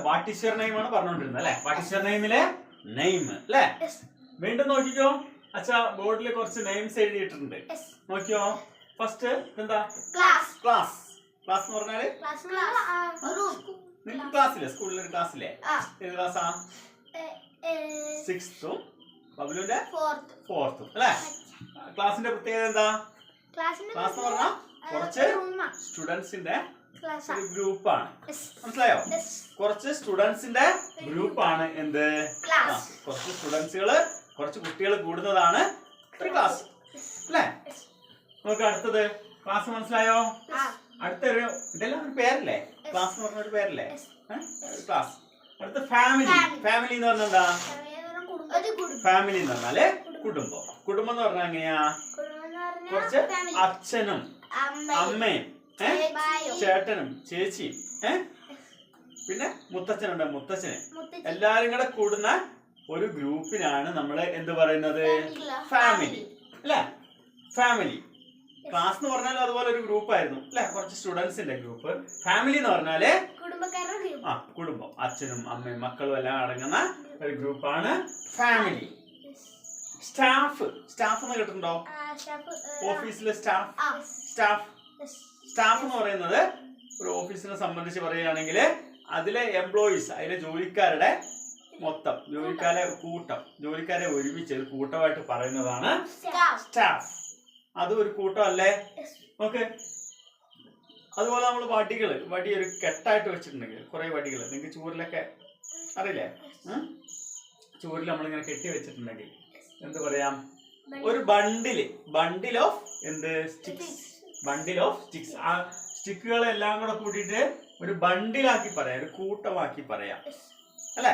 What is your name ആണ് പറഞ്ഞുകൊണ്ടിരുന്നത് അല്ലെ. വാട്ട് ഈസ് യുവർ നെയിമിലെ നെയിം അല്ലെ. വീണ്ടും നോക്കിക്കോ, അച്ഛാ ബോർഡിൽ കുറച്ച് നെയിംസ് എഴുതിയിട്ടുണ്ട്. നോക്കിയോ, ഫസ്റ്റ് എന്താ? ക്ലാസ്. ക്ലാസ് എന്ന് പറഞ്ഞാല് നിങ്ങൾക്ക് ക്ലാസ്സിലെ സ്കൂളിലെ ക്ലാസ്സിലെ ഏത് ക്ലാസ്സാ? 6th ബബ്ലുവിന്റെ 4th അല്ലെ. ക്ലാസിന്റെ പ്രത്യേകത എന്താ? ക്ലാസ് എന്ന് പറഞ്ഞാൽ കുറച്ച് സ്റ്റുഡൻസിന്റെ ഒരു ഗ്രൂപ്പാണ്. മനസ്സിലായോ? കുറച്ച് സ്റ്റുഡൻസിന്റെ ഗ്രൂപ്പാണ് എന്ത്? ക്ലാസ്. കുറച്ച് സ്റ്റുഡൻസുകള്, കുറച്ച് കുട്ടികൾ കൂടുന്നതാണ് ഒരു ക്ലാസ് അല്ലേ. നമുക്ക് അടുത്തത് ക്ലാസ്. മനസ്സിലായോ? അടുത്തൊരു ഇതെല്ലാം ഒരു പേരല്ലേ, ക്ലാസ് എന്ന് പറഞ്ഞ ഒരു പേരല്ലേ ക്ലാസ്. അടുത്ത ഫാമിലി. ഫാമിലി എന്ന് പറഞ്ഞാൽ എന്താ? ഫാമിലി എന്ന് പറഞ്ഞാല് കുടുംബം. കുടുംബം എന്ന് പറഞ്ഞാൽ എങ്ങനെയാ? കുറച്ച് അച്ഛനും അമ്മയും ചേട്ടനും ചേച്ചിയും പിന്നെ മുത്തച്ഛനുണ്ട്, മുത്തച്ഛന്, എല്ലാരും കൂടെ കൂടുന്ന ഒരു ഗ്രൂപ്പിനാണ് നമ്മൾ എന്ത് പറയുന്നത്? ഫാമിലി അല്ലെ. ഫാമിലി. ക്ലാസ് എന്ന് പറഞ്ഞാൽ അതുപോലെ ഒരു ഗ്രൂപ്പ് ആയിരുന്നു അല്ലെ, കുറച്ച് സ്റ്റുഡൻസിന്റെ ഗ്രൂപ്പ്. ഫാമിലി എന്ന് പറഞ്ഞാല് കുടുംബം, അച്ഛനും അമ്മയും മക്കളും എല്ലാം അടങ്ങുന്ന ഒരു ഗ്രൂപ്പാണ് ഫാമിലി. സ്റ്റാഫ്. സ്റ്റാഫ് എന്ന് കേട്ടിട്ടുണ്ടോ? ഓഫീസിലെ സ്റ്റാഫ്. സ്റ്റാഫ് എന്ന് പറയുന്നത് ഒരു ഓഫീസിനെ സംബന്ധിച്ച് പറയുകയാണെങ്കിൽ അതിലെ എംപ്ലോയീസ്, അതിലെ ജോലിക്കാരുടെ മൊത്തം, ജോലിക്കാരെ ഒരുമിച്ച് ഒരു കൂട്ടമായിട്ട് പറയുന്നതാണ് സ്റ്റാഫ്. അത് ഒരു കൂട്ടം അല്ലേ? ഓക്കെ. അതുപോലെ നമ്മൾ വടി ഒരു കെട്ടായിട്ട് വെച്ചിട്ടുണ്ടെങ്കിൽ, കുറെ വടികൾ നിങ്ങൾക്ക് ചൂരിലൊക്കെ അറിയില്ലേ, ചൂരിൽ നമ്മളിങ്ങനെ കെട്ടി വെച്ചിട്ടുണ്ടെങ്കിൽ എന്ത് പറയാം? ഒരു ബണ്ടിൽ ഓഫ് എന്ത്? സ്റ്റിക്സ്. Bundle of sticks. ആ സ്റ്റിക്കുകളെല്ലാം കൂടെ കൂട്ടിയിട്ട് ഒരു ബണ്ടിലാക്കി പറയാം, ഒരു കൂട്ടമാക്കി പറയാം അല്ലെ.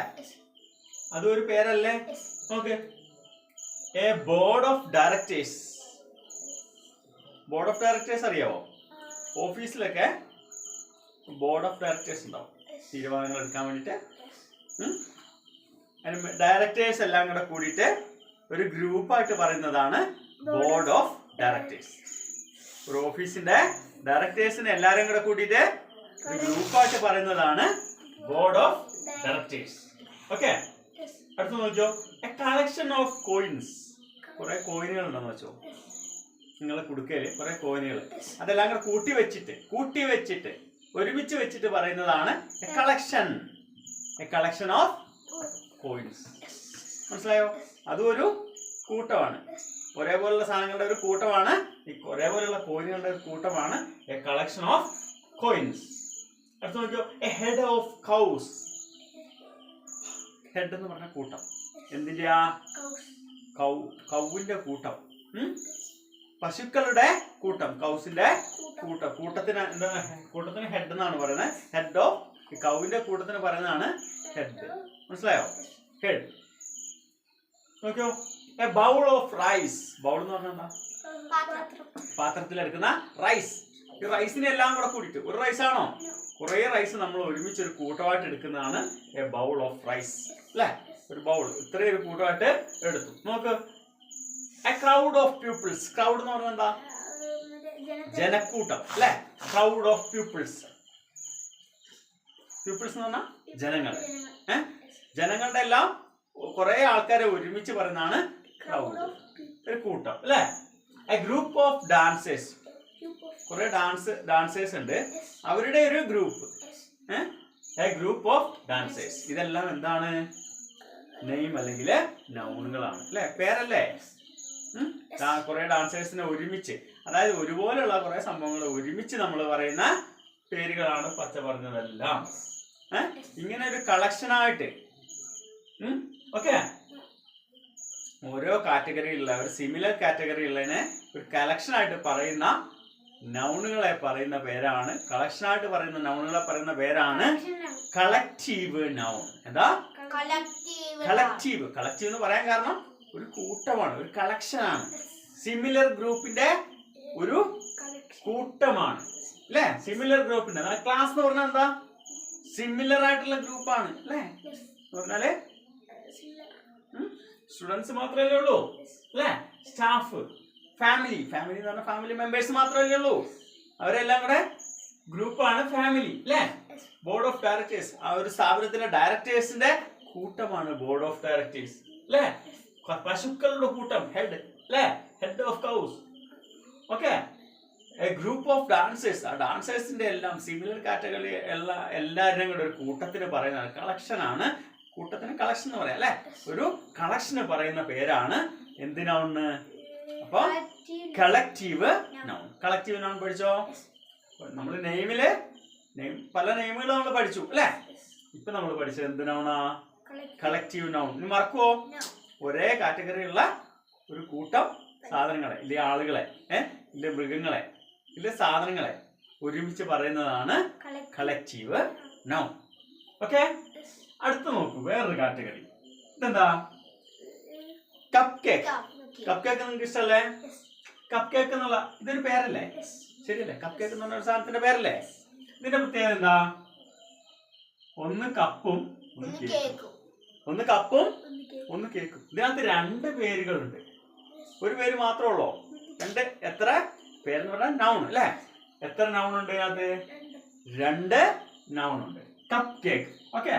അതൊരു പേരല്ലേ? Okay. A board of directors. Board of directors അറിയാവോ? ഓഫീസിലൊക്കെ ബോർഡ് ഓഫ് ഡയറക്ടേഴ്സ് ഉണ്ടാവും, തീരുമാനങ്ങൾ എടുക്കാൻ വേണ്ടിട്ട്. ഡയറക്ടേഴ്സ് എല്ലാം കൂടെ കൂടിയിട്ട് ഒരു ഗ്രൂപ്പായിട്ട് പറയുന്നതാണ് ബോർഡ് ഓഫ് ഡയറക്ടേഴ്സ്. ഒരു ഓഫീസിന്റെ ഡയറക്ടേഴ്സിനെ എല്ലാരും കൂടെ കൂട്ടിയിട്ട് ഒരു ഗ്രൂപ്പായിട്ട് പറയുന്നതാണ് ബോർഡ് ഓഫ് ഡയറക്ടേഴ്സ്. ഓക്കെ. അടുത്ത് നോക്കിയോ, എ കളക്ഷൻ ഓഫ് കോയിൻസ്. കുറെ കോയിനുകൾ ഉണ്ടെന്ന് വെച്ചോ, നിങ്ങളെ കുടുക്കയില് കുറെ കോയിനുകൾ, അതെല്ലാം കൂടെ കൂട്ടി വെച്ചിട്ട് ഒരുമിച്ച് വെച്ചിട്ട് പറയുന്നതാണ് എ കളക്ഷൻ ഓഫ് കോയിൻസ്. മനസ്സിലായോ? അതും ഒരു കൂട്ടമാണ്, ഒരേപോലുള്ള സാധനങ്ങളുടെ ഒരു കൂട്ടമാണ്, ഈ ഒരേപോലെയുള്ള കോയിനുകളുടെ ഒരു കൂട്ടമാണ് എ കളക്ഷൻ ഓഫ് കോയിൻസ്. അടുത്ത് നോക്കിയോ, A head of cows. Head എന്ന് പറഞ്ഞ കൂട്ടം. എന്തിന്റെ? കൗവിന്റെ കൂട്ടം, പശുക്കളുടെ കൂട്ടം, കൗസിന്റെ കൂട്ടം. കൂട്ടത്തിന് ഹെഡ് എന്നാണ് പറയുന്നത്. ഹെഡ് ഓഫ് കൗവിന്റെ കൂട്ടത്തിന് പറയുന്നതാണ് ഹെഡ്. മനസ്സിലായോ? ഹെഡ്. നോക്കിയോ, a bowl of rice. Bowl എന്ന് പറഞ്ഞാൽ എന്താ? പാത്രത്തിലെടുക്കുന്ന റൈസ്. ഈ റൈസിനെ എല്ലാം കൂടെ കൂടിയിട്ട്, ഒരു റൈസ് ആണോ? കുറെ റൈസ് നമ്മൾ ഒരുമിച്ച് ഒരു കൂട്ടമായിട്ട് എടുക്കുന്നതാണ് എ ബൗൾ ഓഫ് റൈസ് അല്ലെ. ഒരു ബൗൾ ഇത്രയും ഒരു കൂട്ടമായിട്ട് എടുത്തു. നോക്ക്, a crowd of peoples. Crowd എന്ന് പറഞ്ഞാൽ എന്താ? ജനക്കൂട്ടം അല്ലെ. Crowd of people's. പീപ്പിൾസ് എന്ന് പറഞ്ഞാൽ ജനങ്ങൾ. ജനങ്ങളുടെ എല്ലാം കുറെ ആൾക്കാരെ ഒരുമിച്ച് പറയുന്നതാണ് ക്രൗഡ്, ഒരു കൂട്ടം അല്ലെ. A group of dancers. കുറെ ഡാൻസേഴ്സ് ഉണ്ട്, അവരുടെ ഒരു group. A group of dancers. ഇതെല്ലാം എന്താണ്? നെയിം അല്ലെങ്കിൽ നൗണുകളാണ് അല്ലെ, പേരല്ലേ. കുറെ ഡാൻസേഴ്സിനെ ഒരുമിച്ച്, അതായത് ഒരുപോലെയുള്ള കുറെ സംഭവങ്ങൾ ഒരുമിച്ച് നമ്മൾ പറയുന്ന പേരുകളാണ് പച്ച പറഞ്ഞതെല്ലാം. ഇങ്ങനെ ഒരു കളക്ഷനായിട്ട്. ഓക്കെ. ഓരോ കാറ്റഗറിയിലുള്ള ഒരു സിമിലർ കാറ്റഗറി ഉള്ളതിനെ ഒരു കളക്ഷനായിട്ട് പറയുന്ന നൗണുകളെ പറയുന്ന പേരാണ്, കളക്ഷനായിട്ട് പറയുന്ന നൗണുകളെ പറയുന്ന പേരാണ് കളക്റ്റീവ് നൗൺ. എന്താ? കളക്റ്റീവ് എന്ന് പറയാൻ കാരണം ഒരു കൂട്ടമാണ്, ഒരു കളക്ഷനാണ്. സിമിലർ ഗ്രൂപ്പിന്റെ ഒരു കൂട്ടമാണ് അല്ലെ. സിമിലർ ഗ്രൂപ്പിന്റെ ക്ലാസ് എന്ന് പറഞ്ഞാൽ എന്താ? സിമിലർ ആയിട്ടുള്ള ഗ്രൂപ്പാണ് അല്ലെ. പറഞ്ഞാല് സ്റ്റുഡൻസ് മാത്രമല്ലേ ഉള്ളൂ അല്ലെ. സ്റ്റാഫ്, ഫാമിലി എന്ന് പറഞ്ഞാൽ ഫാമിലി മെമ്പേഴ്സ് മാത്രമല്ലേ ഉള്ളൂ, അവരെല്ലാം കൂടെ ഗ്രൂപ്പാണ് ഫാമിലി അല്ലെ. Board of directors. ആ ഒരു സ്ഥാപനത്തിലെ ഡയറക്ടേഴ്സിന്റെ കൂട്ടമാണ് ബോർഡ് ഓഫ് ഡയറക്ടേഴ്സ് അല്ലേ? പശുക്കളുടെ കൂട്ടം, ഹെഡ് അല്ലേ? Head of cows. Okay. A group of dancers. ആ ഡാൻസേഴ്സിന്റെ എല്ലാം സിമിലർ കാറ്റഗറി എല്ലാവരുടെയും കൂടെ ഒരു കൂട്ടത്തിന് പറയുന്നതാണ്, കളക്ഷൻ ആണ്. കൂട്ടത്തിന് കളക്ഷൻ എന്ന് പറയാം അല്ലെ? ഒരു കളക്ഷന് പറയുന്ന പേരാണ് എന്ത് നൗണ്? അപ്പൊ കളക്റ്റീവ് നൗൺ. കളക്റ്റീവ് നൗൺ പഠിച്ചോ? നമ്മൾ നെയിമില് പല നെയിമുകൾ നമ്മൾ പഠിച്ചു അല്ലെ? ഇപ്പൊ നമ്മൾ പഠിച്ചത് എന്ത് നൗണാ? Collective noun. ഇനി മറക്കുവോ? ഒരേ കാറ്റഗറിയുള്ള ഒരു കൂട്ടം സാധനങ്ങളെ, ഇല്ലേ ആളുകളെ, ഇല്ലേ മൃഗങ്ങളെ, ഇല്ലേ സാധനങ്ങളെ ഒരുമിച്ച് പറയുന്നതാണ് കളക്റ്റീവ് നൗൺ. ഓക്കെ. അടുത്ത് നോക്കൂ, വേറൊരു കാറ്റഗറി. ഇതെന്താ? Cup cake. കപ്പ് കേക്ക് നിങ്ങൾക്ക് ഇഷ്ടമല്ലേ? കപ്പ് കേക്ക് എന്നുള്ള ഇതൊരു പേരല്ലേ? ശരിയല്ലേ? കപ്പ് കേക്ക് എന്ന് പറഞ്ഞ ഒരു സാധനത്തിന്റെ പേരല്ലേ? ഇതിന്റെ പ്രത്യേകത എന്താ? ഒന്ന് കപ്പും ഒന്ന് കേക്കും. ഇതിനകത്ത് രണ്ട് പേരുകളുണ്ട്. ഒരു പേര് മാത്രമേ ഉള്ളൂ. എത്ര പേരെന്ന് പറഞ്ഞാൽ നൗൺ അല്ലേ? എത്ര നൗൺ ഉണ്ട് ഇതിനകത്ത്? രണ്ട് നൗൺ ഉണ്ട്. Cup cake. ഓക്കെ.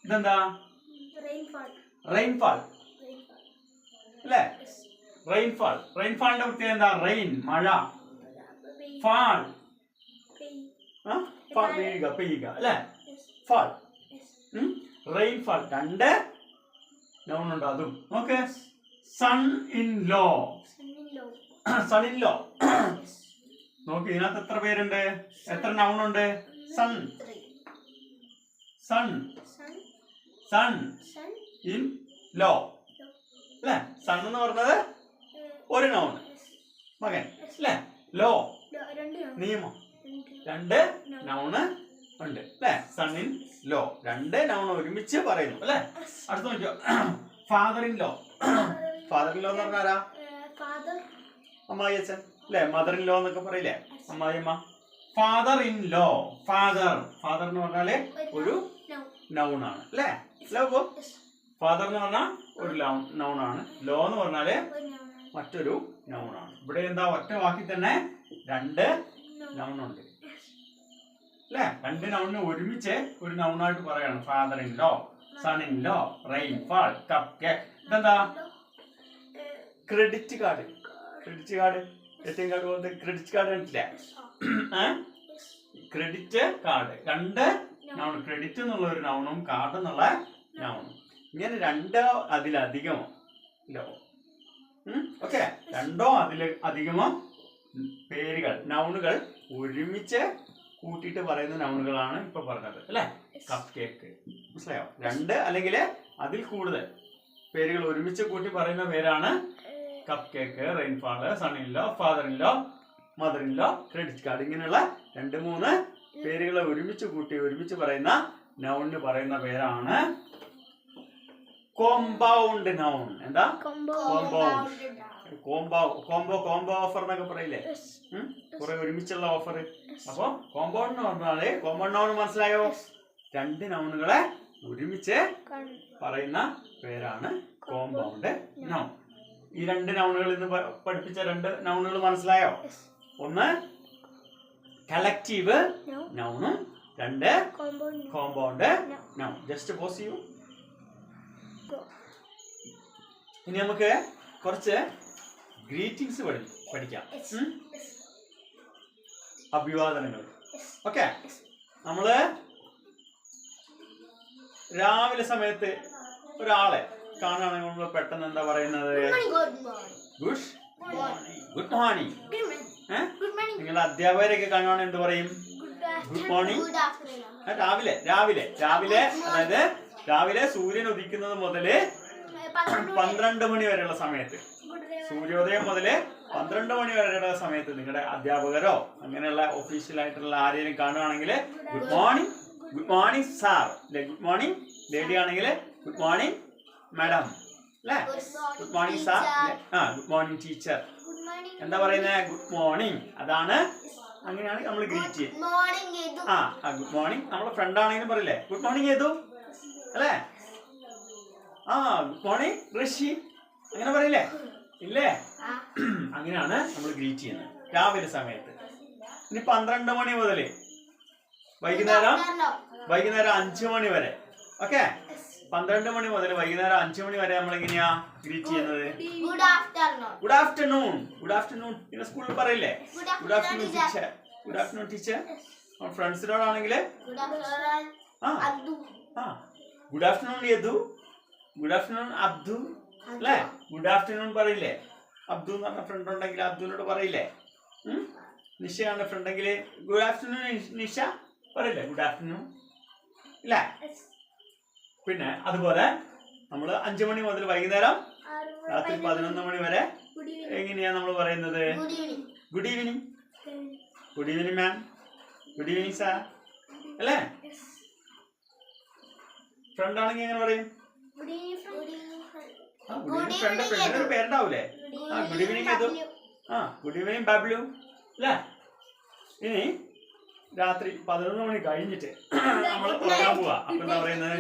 ഇതെന്താ? റെയിൻഫാൾ അല്ലേ? റെയിൻഫാളിന്റെ പ്രത്യേകത എന്താ? റെയിൻ മഴ, ഫാൾ പെയ്യുക അല്ലേ? Fall, rainfall. രണ്ട് നൗൺ ഉണ്ട് അതും. ഓക്കെ. Son in law. നോക്കി ഇതിനകത്ത് എത്ര പേരുണ്ട്? എത്ര നൗൺ ഉണ്ട്? സൺ ഇൻ ലോ അല്ലേ? സൺ എന്ന് പറഞ്ഞത് ഒരു നൗൺ, മകൻ അല്ലേ? ലോ നിയമം. രണ്ട് നൗണ് ഉണ്ട് അല്ലേ? Son in law. രണ്ട് നൗൺ ഒരുമിച്ച് പറയുന്നു അല്ലേ? അടുത്ത് നോക്കിയോ? Father in law. Father in law എന്ന് പറഞ്ഞാൽ ആരാ? അമ്മായി അച്ഛൻ അല്ലെ? മദർ ഇൻ ലോ എന്നൊക്കെ പറയില്ലേ? അമ്മായിയമ്മ. Father in law. ഫാദർ എന്ന് പറഞ്ഞാല് ഒരു നൗൺ ആണ് അല്ലേ? ഫാദർ എന്ന് പറഞ്ഞാൽ ഒരു നൗൺ ആണ്. ലോ എന്ന് പറഞ്ഞാല് മറ്റൊരു നൗൺ ആണ്. ഇവിടെ എന്താ? ഒറ്റ വാക്കി തന്നെ രണ്ട് നൗൺ ഉണ്ട് അല്ലെ? രണ്ട് നൗണിനെ ഒരുമിച്ച് ഒരു നൗണായിട്ട് പറയാണ്. Father in law, son in law, rainfall, cupcake. ഇതെന്താ? Credit card. ATM കാർഡ് പോലത്തെ ക്രെഡിറ്റ് കാർഡ് കണ്ടില്ലേ? Credit card. രണ്ട് നൗൺ. ക്രെഡിറ്റ് എന്നുള്ള ഒരു നൗണും കാർഡ് എന്നുള്ള നൗണും. ഇങ്ങനെ രണ്ടോ അതിലധികമോ ഓക്കെ, രണ്ടോ അതിലധികമോ പേരുകൾ, നൗണുകൾ ഒരുമിച്ച് കൂട്ടിയിട്ട് പറയുന്ന നൗണുകളാണ് ഇപ്പൊ പറഞ്ഞത് അല്ലെ? Cup cake. മനസ്സിലായോ? രണ്ട് അല്ലെങ്കിൽ അതിൽ കൂടുതൽ പേരുകൾ ഒരുമിച്ച് കൂട്ടി പറയുന്ന പേരാണ് cupcake, rainfall, son in law, father in law, mother in law, credit card. ഇങ്ങനെയുള്ള 2-3 പേരുകളെ ഒരുമിച്ച് പറയുന്ന നൗണിന് പറയുന്ന പേരാണ് കോമ്പൗണ്ട് നൗൺ. എന്താ? കോംബോ ഓഫർ എന്നൊക്കെ പറയില്ലേ? കുറെ ഒരുമിച്ചുള്ള ഓഫർ. അപ്പൊ കോമ്പൗണ്ട് പറഞ്ഞാല് കോമ്പൗണ്ട് നൗൺ മനസ്സിലായോ? രണ്ട് നൗണുകളെ ഒരുമിച്ച് പറയുന്ന പേരാണ് കോമ്പൗണ്ട് നൗൺ. ഈ രണ്ട് നൗണുകൾ ഇന്ന് പഠിപ്പിച്ച രണ്ട് നൗണുകൾ മനസ്സിലായോ? ഒന്ന് കളക്റ്റീവ് നൗണും രണ്ട് കോമ്പൗണ്ട് നൗൺ. ജസ്റ്റ് പോസ് ചെയ്യൂ. ഇനി നമുക്ക് കുറച്ച് ഗ്രീറ്റിംഗ്സ് പഠിക്കാം. അഭിവാദനങ്ങൾ. ഓക്കെ. നമ്മള് രാവിലെ സമയത്ത് ഒരാളെ കാണുകയാണെങ്കിൽ നമ്മൾ പെട്ടെന്ന് എന്താ പറയുന്നത്? Good morning. നിങ്ങളുടെ അധ്യാപകരൊക്കെ കാണുകയാണെങ്കിൽ എന്ത് പറയും? Good morning. രാവിലെ അതായത് രാവിലെ സൂര്യൻ ഉദിക്കുന്നത് മുതല് 12 മണി വരെയുള്ള സമയത്ത്, സൂര്യോദയം മുതല് 12 മണി വരെയുള്ള സമയത്ത് നിങ്ങളുടെ അധ്യാപകരോ അങ്ങനെയുള്ള ഒഫീഷ്യൽ ആയിട്ടുള്ള ആരെങ്കിലും കാണുകയാണെങ്കിൽ ഗുഡ് മോർണിംഗ് സാർ അല്ലെ? ഗുഡ് മോർണിംഗ് ലേഡി ആണെങ്കിൽ ഗുഡ് മോർണിംഗ് മാഡം അല്ലെ? Good morning sir. Good morning teacher. എന്താ പറയുന്നത്? Good morning. അതാണ്, അങ്ങനെയാണ് നമ്മൾ ഗ്രീറ്റ് ചെയ്യുന്നത്. Good morning. നമ്മളെ ഫ്രണ്ട് ആണെങ്കിലും പറയില്ലേ ഗുഡ് മോർണിംഗ് ഏതു അല്ലേ? ഗുഡ് മോർണിംഗ് ഋഷി, അങ്ങനെ പറയില്ലേ? ഇല്ലേ? അങ്ങനെയാണ് നമ്മൾ ഗ്രീറ്റ് ചെയ്യുന്നത് രാവിലെ സമയത്ത്. ഇനി 12 മണി മുതൽ വൈകുന്നേരം 5 മണി വരെ. ഓക്കെ, 12 മണി മുതൽ വൈകുന്നേരം 5 മണി വരെ നമ്മൾ എങ്ങനെയാ ഗ്രീറ്റ് ചെയ്യുന്നത്? Good afternoon. ഗുഡ് ആഫ്റ്റർനൂൺ പിന്നെ സ്കൂളിൽ പറയില്ലേ? Good afternoon teacher. Good afternoon teacher. ഫ്രണ്ട്സിനോടാണെങ്കിൽ good afternoon Yadu, good afternoon Abdu അല്ലേ? ഗുഡ് ആഫ്റ്റർനൂൺ പറയില്ലേ? അബ്ദു എന്ന് പറഞ്ഞ ഫ്രണ്ട് ഉണ്ടെങ്കിൽ അബ്ദുവിനോട് പറയില്ലേ? നിഷയാണ് ഫ്രണ്ട് എങ്കിൽ ഗുഡ് ആഫ്റ്റർനൂൺ നിഷ പറയില്ലേ? ഗുഡ് ആഫ്റ്റർനൂൺ ഇല്ലേ? പിന്നെ അതുപോലെ നമ്മൾ 5 മണി മുതൽ വൈകുന്നേരം രാത്രി 11 മണി വരെ എങ്ങനെയാ നമ്മൾ പറയുന്നത്? Good evening. Good evening ma'am. Good evening sir അല്ലേ? ഫ്രണ്ട് ആണെങ്കിൽ എങ്ങനെ പറയും? Good evening friend. ഫ്രണ്ടിന് ഒരു പേരുണ്ടാവൂലേ? ഗുഡ് ഈവനിങ് ഏതു? ഗുഡ് ഈവനിങ് ബബ്ലു അല്ലേ? ഇനി രാത്രി 11 മണി കഴിഞ്ഞിട്ട് നമ്മൾ ഉറങ്ങാൻ പോവാ. അപ്പൊ എന്താ പറയുന്നത്?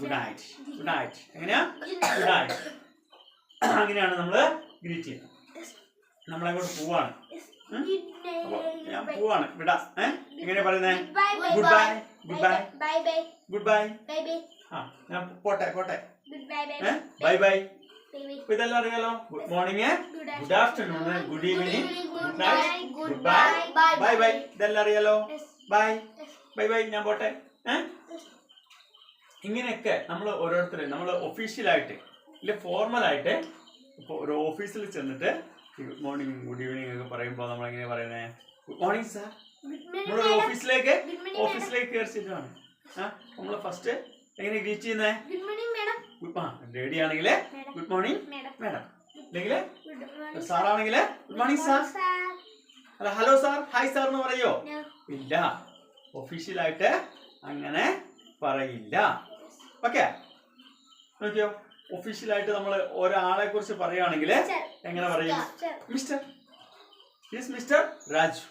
Good night. Good night. എങ്ങനെയാ? Good night. അങ്ങനെയാണ് നമ്മള് ഗ്രീറ്റ് ചെയ്യുന്നത്. നമ്മളെങ്ങോട്ട് പോവാണ്. അപ്പൊ ഞാൻ പോവാണ്. വിടാ. എങ്ങനെയാ പറയുന്നേ? Good bye. Good bye. Good bye. ഞാൻ പോട്ടെ. Bye bye. ഇതെല്ലാം അറിയാലോ. Good morning, good afternoon, good evening, good night, good bye, bye. ഇതെല്ലാം അറിയാലോ. Bye bye. ഞാൻ പോട്ടെ. ഇങ്ങനെയൊക്കെ നമ്മൾ ഓരോരുത്തരും നമ്മൾ ഒഫീഷ്യലായിട്ട് ഇല്ല ഫോർമലായിട്ട് ഇപ്പോൾ ഒരു ഓഫീസിൽ ചെന്നിട്ട് ഗുഡ് മോർണിംഗ് ഗുഡ് ഈവനിങ് ഒക്കെ പറയുമ്പോൾ നമ്മൾ എങ്ങനെയാ പറയുന്നത്? Good morning sir. നമ്മൾ ഓഫീസിലേക്ക് കയറിച്ചിട്ടാണ് നമ്മൾ ഫസ്റ്റ് എങ്ങനെ ഗ്രീറ്റ് ചെയ്യുന്നേ? ലേഡി ആണെങ്കിൽ ഗുഡ് മോർണിംഗ് മാഡം, അല്ലെങ്കിൽ സാറാണെങ്കിൽ ഗുഡ് മോർണിംഗ് സാർ, അല്ല ഹലോ സാർ, ഹായ് സാർ എന്ന് പറയോ? ഇല്ല, ഒഫീഷ്യലായിട്ട് അങ്ങനെ പറയില്ല. ഓക്കെ, നോക്കിയോ? ഒഫീഷ്യലായിട്ട് നമ്മൾ ഒരാളെ കുറിച്ച് പറയുകയാണെങ്കിൽ എങ്ങനെ പറയും? Mister, his mister Raju,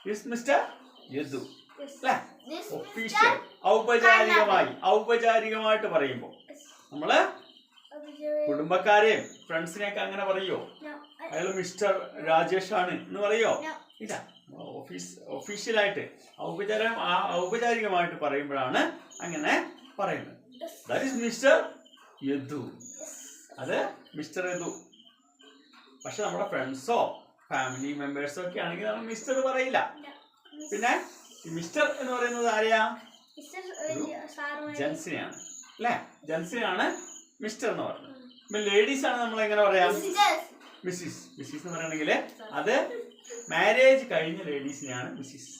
his mister Yadu അല്ലേ? ഒഫീഷ്യൽ ഔപചാരികമായിട്ട് പറയുമ്പോൾ നമ്മള് കുടുംബക്കാരെയും ഫ്രണ്ട്സിനെയൊക്കെ അങ്ങനെ പറയോ? അയാൾ മിസ്റ്റർ രാജേഷ് ആണ് എന്ന് പറയോ? ഇല്ല. ഒഫീഷ്യലായിട്ട് ഔപചാരികമായിട്ട് പറയുമ്പോഴാണ് അങ്ങനെ പറയുന്നത്. That is mister Yadu. അത് മിസ്റ്റർ യദു. പക്ഷെ നമ്മുടെ ഫ്രണ്ട്സോ ഫാമിലി മെമ്പേഴ്സോ ഒക്കെ ആണെങ്കിൽ നമ്മൾ മിസ്റ്റർ പറയില്ല. പിന്നെ മിസ്റ്റർ എന്ന് പറയുന്നത് ആരെയാ? ജെൻസിനെയാണ് അല്ലേ? ജെൻസിനെയാണ് മിസ്റ്റർ എന്ന് പറയുന്നത്. ഇപ്പൊ ലേഡീസ് ആണ് നമ്മൾ എങ്ങനെ പറയാം? മിസ്സിസ്. മിസ്സിസ് എന്ന് പറയണെങ്കിൽ അത് മാരേജ് കഴിഞ്ഞ ലേഡീസിനെയാണ് മിസ്സിസ്.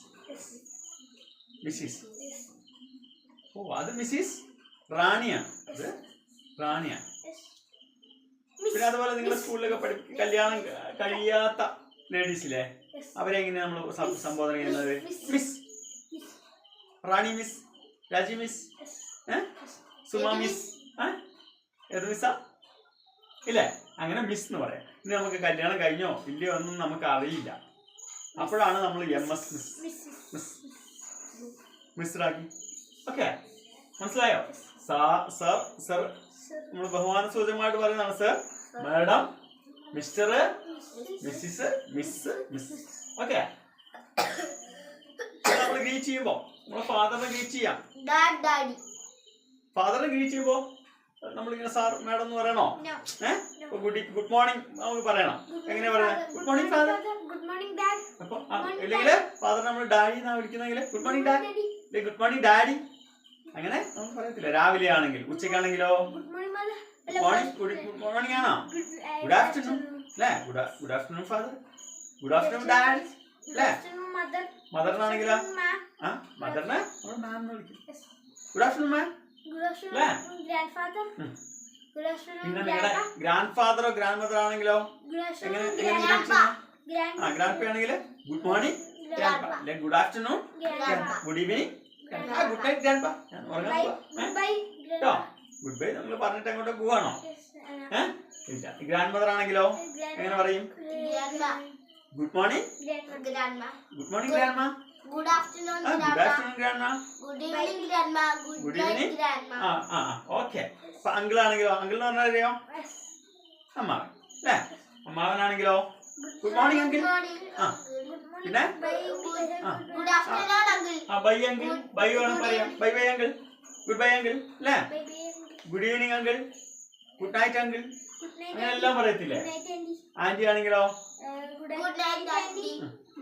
മിസ്സിസ്. ഓ, അത് മിസ്സിസ് റാണിയാണ്. അത് റാണിയാണ്. പിന്നെ അതുപോലെ നിങ്ങൾ സ്കൂളിലൊക്കെ കല്യാണം കഴിയാത്ത ലേഡീസിലെ അവരെങ്ങനെയാ നമ്മൾ സംബോധന ചെയ്യുന്നത്? മിസ്, റാണി മിസ്, രാജി മിസ്, സുമ മിസ്, ഏത് മിസ്സാ? ഇല്ലേ? അങ്ങനെ മിസ് എന്ന് പറയാം. ഇനി നമുക്ക് കല്യാണം കഴിഞ്ഞോ ഇല്ലയോ ഒന്നും നമുക്ക് അറിയില്ല. അപ്പോഴാണ് നമ്മൾ MS മിസ് മിസ്റാക്കി. ഓക്കെ, മനസ്സിലായോ? സർ, സർ നമ്മൾ ബഹുമാന സൂചകമായിട്ട് പറയുന്നതാണ് sir, madam, mister, missus, miss, miss. Okay, നമ്മൾ ഗ്രീറ്റ് ചെയ്യുമ്പോ നമ്മളെ ഫാദറിനെ ഗ്രീറ്റ് ചെയ്യാം. ഫാദറിനെ ഗ്രീറ്റ് ചെയ്യുമ്പോ നമ്മളിങ്ങനെ സാർ മാഡം എന്ന് പറയണോ? ഗുഡ് മോർണിംഗ് നമുക്ക് പറയണം. എങ്ങനെയാ പറയുന്നത്? Good morning father. അപ്പൊ ഇല്ലെങ്കിൽ ഫാദർ നമ്മൾ ഡാഡി എന്നാ വിളിക്കുന്നെങ്കിൽ good morning daddy, good morning daddy അങ്ങനെ നമ്മൾ പറയത്തില്ല. രാവിലെ ആണെങ്കിൽ, ഉച്ചക്കാണെങ്കിലോ ഗുഡ് മോർണിംഗ് ആണോ? ഗുഡ് ആഫ്റ്റർനൂൺ അല്ലേ? Good afternoon father, good afternoon dad അല്ലേ? മദറിനാണെങ്കിലോ മദറിനെ നമ്മൾ മാം എന്ന് വിളിക്കും. Good afternoon ma'am. പിന്നെ നിങ്ങളുടെ ഗ്രാൻഡ് ഫാദറോ ഗ്രാൻഡ് മദർ ആണെങ്കിലോ എങ്ങനെ? ഗ്രാൻഡ് പേ ആണെങ്കിൽ good morning grand, good afternoon, good evening, good night grand പാ. കേട്ടോ, ഗുഡ് ബൈ നമ്മൾ പറഞ്ഞിട്ട് അങ്ങോട്ട് പോവാണോ? ഇല്ല. ഗ്രാൻഡ് മദർ ആണെങ്കിലോ എങ്ങനെ പറയും? Good morning good morning grandma, good afternoon grandma, good evening grandma, good night grandma. Okay. അപ്പൊ അങ്കിൾ ആണെങ്കിലോ? അങ്കിൾ എന്ന് പറഞ്ഞാൽ അറിയോ? അമ്മാവൻ അല്ലേ? അമ്മാവനാണെങ്കിലോ ഗുഡ് മോർണിംഗ് അങ്കിൾ. ആ പിന്നെ good afternoon uncle. Bye uncle. Bye വേണം പറയാം. Bye bye uncle. Goodbye uncle അല്ലേ? Good evening uncle. Good night uncle. അങ്ങനെ എല്ലാം പറയത്തില്ലേ? ആന്റി ആണെങ്കിലോ good night aunty.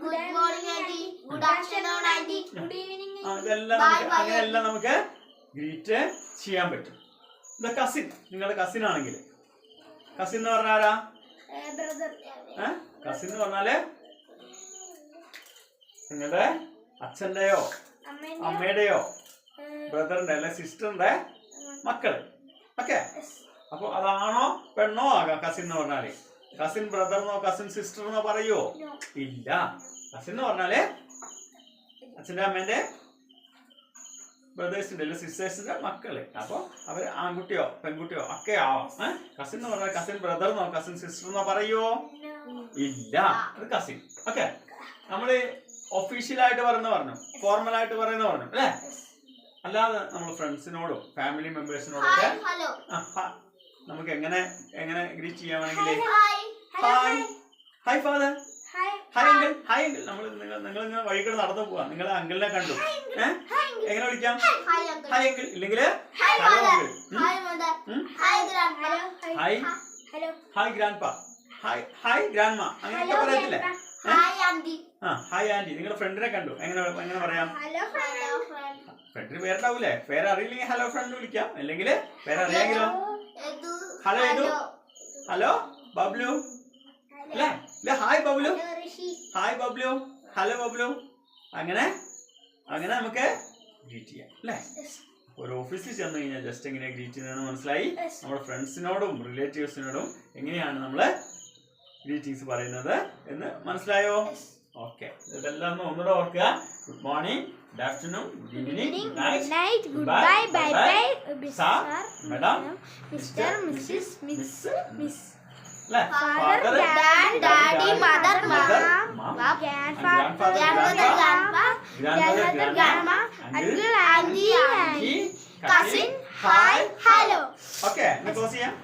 Good morning anti. Good afternoon aunty. Good evening. ഇതെല്ലാം അങ്ങനെയെല്ലാം നമുക്ക് ഗ്രീറ്റ് ചെയ്യാൻ പറ്റും. ഇത് കസിൻ, നിങ്ങളുടെ കസിൻ ആണെങ്കിൽ കസിൻ എന്ന് പറഞ്ഞാൽ ആരാ? കസിൻ എന്ന് പറഞ്ഞാല് നിങ്ങളുടെ അച്ഛന്റെയോ അമ്മയുടെയോ ബ്രദറിന്റെ അല്ലെ സിസ്റ്ററിന്റെ മക്കള്. ഓക്കെ, അപ്പൊ അതാണോ പെണ്ണോ ആകാം കസിൻ എന്ന് പറഞ്ഞാല്. കസിൻ ബ്രദറിനോ കസിൻ സിസ്റ്ററിനോ പറയോ? ഇല്ല. കസിൻ എന്ന് പറഞ്ഞാല് അച്ഛന്റെ അമ്മേന്റെ ബ്രദേഴ്സിന്റെ അല്ലെ സിസ്റ്റേഴ്സിന്റെ മക്കള്. അപ്പൊ അവര് ആൺകുട്ടിയോ പെൺകുട്ടിയോ ഒക്കെ ആവാം. കസിൻ എന്ന് പറഞ്ഞാൽ കസിൻ ബ്രദറിനോ കസിൻ സിസ്റ്ററിനോ പറയോ? ഇല്ല. അത് കസിൻ. ഓക്കെ, നമ്മള് ഒഫീഷ്യലായിട്ട് പറഞ്ഞു, ഫോർമൽ ആയിട്ട് പറയുന്ന പറഞ്ഞു അല്ലേ? അല്ലാതെ നമ്മൾ ഫ്രണ്ട്സിനോടും ഫാമിലി മെമ്പേഴ്സിനോടൊക്കെ നമുക്ക് എങ്ങനെ ഗ്രീറ്റ് ചെയ്യാമെങ്കിൽ hi hi father, hi uncle, hi uncle. നിങ്ങൾ ഇങ്ങനെ വഴികൾ നടന്നു പോവാ, നിങ്ങളെ അങ്കിളിനെ കണ്ടു. എങ്ങനെ വിളിക്കാം? Hi uncle. ഇല്ലെങ്കിൽ hello uncle. Hi hi grandpa, hi grandma, അങ്ങനെയൊക്കെ പറയത്തില്ലേ? Hi aunty. നിങ്ങളുടെ ഫ്രണ്ടിനെ കണ്ടു, എങ്ങനെ പറയാം? ഫ്രണ്ടിന് പേരുണ്ടാവൂലേ? പേരറിയില്ലെങ്കിൽ ഹലോ ഫ്രണ്ട് വിളിക്കാം. അല്ലെങ്കിൽ പേരറിയാമെങ്കിലോ ഹലോ എതു, ഹലോ ബബ്ലു അല്ലേ? Hi Bablu, hi Bablu, hello Bablu. അങ്ങനെ നമുക്ക് ഗ്രീറ്റ് ചെയ്യാം അല്ലേ? ഒരു ഓഫീസിൽ ചെന്ന് കഴിഞ്ഞാൽ ജസ്റ്റ് എങ്ങനെയാ ഗ്രീറ്റ് ചെയ്യുന്നതെന്ന് മനസ്സിലായി. നമ്മുടെ ഫ്രണ്ട്സിനോടും റിലേറ്റീവ്സിനോടും എങ്ങനെയാണ് നമ്മള് ഗ്രീറ്റിംഗ്സ് പറയുന്നത് എന്ന് മനസ്സിലായോ? ഓക്കെ, ഇതെല്ലാം ഒന്നുകൂടെ ഓർക്കുക. Good morning, good afternoon, good evening, good night, good bye, bye bye, sir, madam, mister, missus, miss അല്ലേ? Father, daddy, mother, mum, grandfather, grandma, uncle, aunty, cousin, hi, hello. Okay, close ചെയ്യാം.